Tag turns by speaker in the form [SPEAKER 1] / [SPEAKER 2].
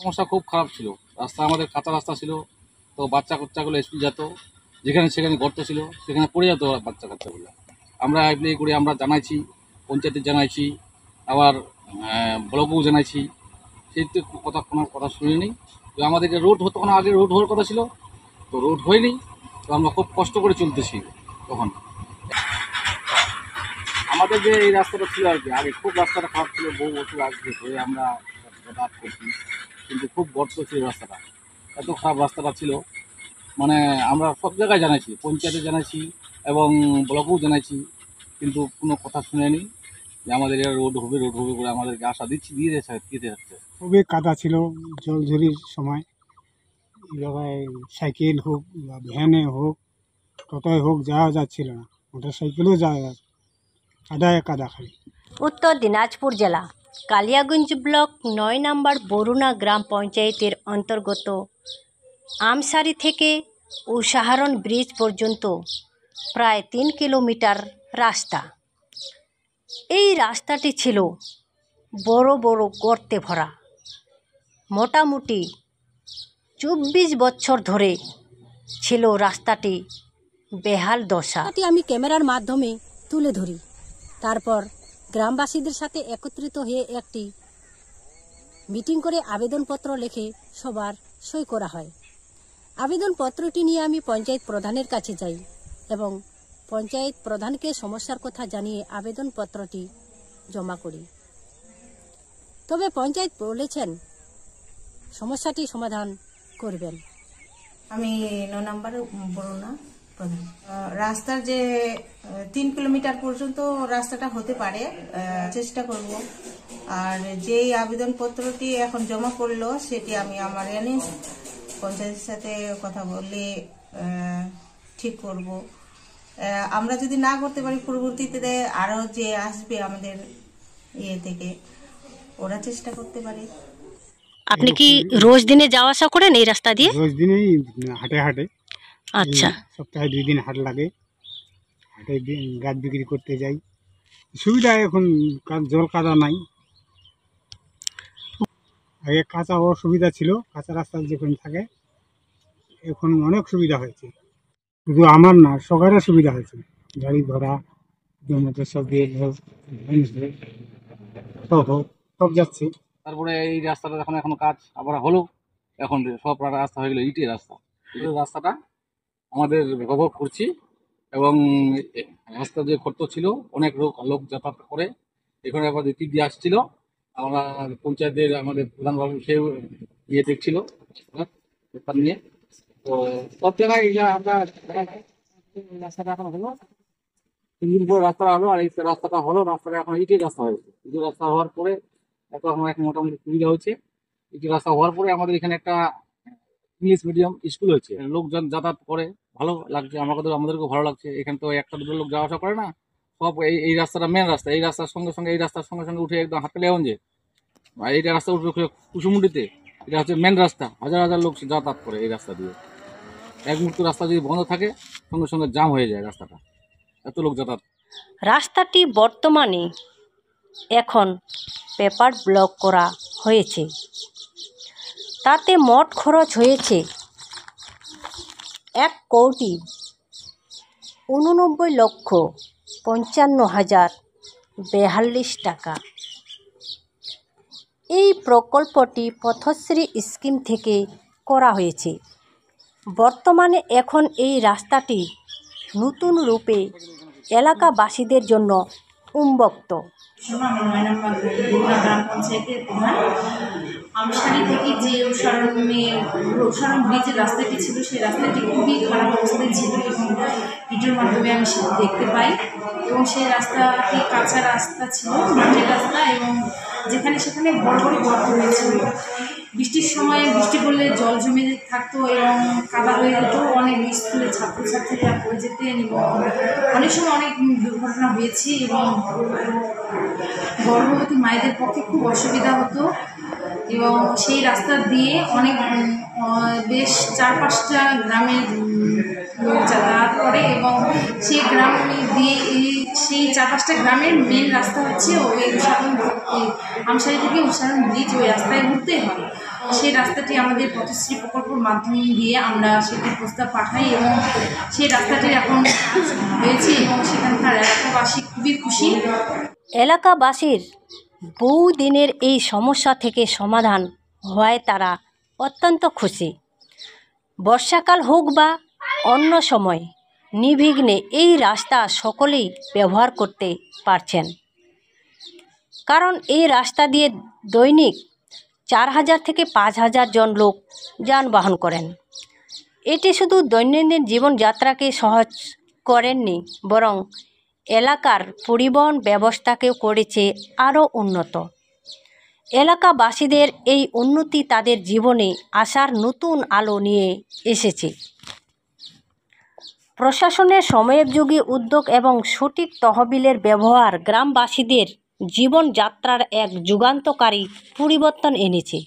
[SPEAKER 1] সমস্যা খুব খারাপ ছিল। রাস্তা আমাদের কাঁচা রাস্তা ছিল, তো বাচ্চা কাচ্চাগুলো স্কুল যেত, যেখানে সেখানে গর্ত ছিল সেখানে পড়ে যেত বাচ্চা কাচ্চাগুলো। আমরা অ্যাপ্লাই করে আমরা জানাইছি, পঞ্চায়েতে জানাইছি, আবার ব্লকেও জানাইছি, সেই তো কোনো কথা শুনিনি। তো আমাদেরকে রোড হতো না, আগে রোড হওয়ার কথা ছিল, তো রোড হয়নি। তো আমরা খুব কষ্ট করে চলতেছি। তখন আমাদের যে এই রাস্তাটা ছিল আর কি, আগে খুব রাস্তাটা খারাপ ছিল, বহু বছর আগে হয়ে আমরা যাতায়াত করছি, কিন্তু খুব গর্ত ছিল রাস্তাটা, এত খারাপ রাস্তাটা ছিল। মানে আমরা সব জায়গায় জানাইছি, পঞ্চায়েতে জানাইছি এবং ব্লকেও জানাইছি, কিন্তু কোনো কথা শুনেনি যে আমাদের রোড হবে করে আমাদেরকে আশা দিয়ে যাচ্ছে।
[SPEAKER 2] খুবই কাদা ছিল জল ঝড়ির সময়। এই জায়গায় সাইকেল হোক বা ভ্যানে হোক, টোটোয় হোক, যাওয়া যাচ্ছিল না। মোটর সাইকেলেও যাওয়া যাচ্ছে, কাদায় কাদা খালি।
[SPEAKER 3] উত্তর দিনাজপুর জেলা কালিয়াগঞ্জ ব্লক ৯ নম্বর বরুণা গ্রাম পঞ্চায়েতের অন্তর্গত আমসারি থেকে উষাহারণ ব্রিজ পর্যন্ত প্রায় ৩ কিলোমিটার রাস্তা। এই রাস্তাটি ছিল বড় বড় গর্তে ভরা। মোটামুটি ২৪ বছর ধরে ছিল রাস্তাটি বেহাল দশা। আমি ক্যামেরার মাধ্যমে তুলে ধরি। তারপর গ্রামবাসীদের সাথে একত্রিত হয়ে একটি মিটিং করে আবেদনপত্র লিখে সবার সই করা হয়। আবেদনপত্রটি নিয়ে আমি পঞ্চায়েত প্রধানের কাছে যাই এবং পঞ্চায়েত প্রধানকে সমস্যার কথা জানিয়ে আবেদনপত্রটি জমা করি। তবে পঞ্চায়েত বলেছেন সমস্যাটি সমাধান করবেন।
[SPEAKER 4] আমি ৯ নম্বর বরুণা প্রধান। রাস্তার যে ৩ কিলোমিটার পর্যন্ত রাস্তাটা হতে পারে, চেষ্টা করব। আর যেই আবেদনপত্রটি এখন জমা করলো সেটি আমি আমার এনে পঞ্চায়েতের সাথে কথা বলে ঠিক করব। আমরা যদি না করতে পারি, পরবর্তীতে আরো যে আসবে আমাদের ইয়ে থেকে, ওরা চেষ্টা করতে পারে।
[SPEAKER 3] আপনি কি রোজ দিনে যাওয়া আসা করেন এই রাস্তা দিয়ে?
[SPEAKER 2] রোজ দিনেই হাটে হাটে।
[SPEAKER 3] আচ্ছা,
[SPEAKER 2] সপ্তাহে 2 দিন হাট লাগে, হাটে গাছ বিক্রি করতে যাই। সুবিধা এখন জল কাদা নাই, আগে কাঁচা অসুবিধা ছিল, কাঁচা রাস্তা যখন থাকে। এখন অনেক সুবিধা হয়েছে, শুধু আমার না, সবারই সুবিধা হয়েছে। গাড়ি ঘোড়া মোটর সাইকেল সব যাচ্ছে।
[SPEAKER 1] তারপরে এই রাস্তাটা এখনো কাজ আবার হলো, এখন সব রাস্তা হয়ে গেলো ইটের রাস্তা। ইটের রাস্তাটা আমাদের ব্যবহার করছি এবং রাস্তা যে গর্ত ছিল, অনেক লোক যাতায়াত করে। এখানে আবার দিক দিয়ে আসছিল, আমরা পঞ্চায়েতের আমাদের প্রধানবাবু সেও ইয়ে দেখছিল ব্যাপার নিয়ে। তো সব জায়গায় আমরা রাস্তাটা এখন হলো, 3 দিন পরে রাস্তাটা হলো, আর এই রাস্তাটা হলো, রাস্তাটা এখন ইটের রাস্তা হয়েছে। ইটের রাস্তা হওয়ার পরে এখন মোটামুটি সুবিধা হচ্ছে। ইটের রাস্তা হওয়ার পরে আমাদের এখানে একটা ইংলিশ মিডিয়াম স্কুল হয়েছে, লোকজন যাতায়াত করে, ভালো লাগছে আমাদেরকেও ভালো লাগছে। এখানে তো একটা দুটো লোক যাওয়া আসা করে না, সব এই রাস্তাটা মেন রাস্তা। এই রাস্তার সঙ্গে সঙ্গে উঠে একদম হাটকালিয়াগঞ্জে, আর এইটা রাস্তা উঠবে কুসুমুন্ডিতে। এটা হচ্ছে মেন রাস্তা, হাজার হাজার লোক যাতায়াত করে এই রাস্তা দিয়ে। এক মুহূর্ত রাস্তা যদি বন্ধ থাকে, সঙ্গে সঙ্গে জাম হয়ে যায় রাস্তাটা, এত লোক যাতায়াত।
[SPEAKER 3] রাস্তাটি বর্তমানে এখন পেপার ব্লক করা হয়েছে। তাতে মোট খরচ হয়েছে ১,৮৯,৫৫,০৪২ টাকা। এই প্রকল্পটি পথশ্রী স্কিম থেকে করা হয়েছে। বর্তমানে এখন এই রাস্তাটি নতুন রূপে এলাকাবাসীদের জন্য উন্মুক্ত।
[SPEAKER 5] ৯ নম্বর বরুণা গ্রাম পঞ্চায়েতের প্রধান। আমসারি থেকে যে উষারণ ব্রিজের রাস্তাটি ছিল, সেই রাস্তাটি খুবই খারাপ অবস্থায় ছিল এবং ভিডিওর মাধ্যমে আমি সেটা দেখতে পাই। এবং সেই রাস্তাটি কাঁচা রাস্তা ছিল, মাটির রাস্তা, এবং যেখানে সেখানে বড় বড় গর্ত হয়েছিল। বৃষ্টির সময় বৃষ্টি পড়লে জল জমে থাকতো এবং কাদা হয়ে যেত। অনেক স্কুলের ছাত্রছাত্রীরা পড়ে যেতেন এবং অনেক সময় অনেক দুর্ঘটনা হয়েছে এবং গর্ভবতী মায়েদের পক্ষে খুব অসুবিধা হতো। এবং সেই রাস্তা দিয়ে অনেক বেশ 4-5টা গ্রামের লোক যাতায়াত করে এবং সেই গ্রাম দিয়ে সেই 4-5টা গ্রামের মেন রাস্তা হচ্ছে ওই উষারণ, আমশাড়ি থেকে উষারণ ব্রিজ, ওই রাস্তায় উঠতেই হয়। সেই রাস্তাটি আমাদের পথশ্রী প্রকল্পের মাধ্যম দিয়ে আমরা সেটি প্রস্তাব পাঠাই এবং সেই রাস্তাটি এখন কাজ হয়েছে এবং সেখানকার এলাকাবাসী খুবই খুশি।
[SPEAKER 3] এলাকাবাসীর বহুদিনের এই সমস্যা থেকে সমাধান হওয়ায় তারা অত্যন্ত খুশি। বর্ষাকাল হোক বা অন্য সময় নির্বিঘ্নে এই রাস্তা সকলেই ব্যবহার করতে পারছেন, কারণ এই রাস্তা দিয়ে দৈনিক 4000 থেকে 5000 জন লোক যানবাহন করেন। এটি শুধু দৈনন্দিন জীবনযাত্রাকে সহজ করেননি, বরং এলাকার পরিবহন ব্যবস্থাকেও করেছে আরও উন্নত। এলাকাবাসীদের এই উন্নতি তাদের জীবনে আসার নতুন আলো নিয়ে এসেছে। প্রশাসনের সময়োপযোগী উদ্যোগ এবং সঠিক তহবিলের ব্যবহার গ্রামবাসীদের জীবনযাত্রার এক যুগান্তকারী পরিবর্তন এনেছে।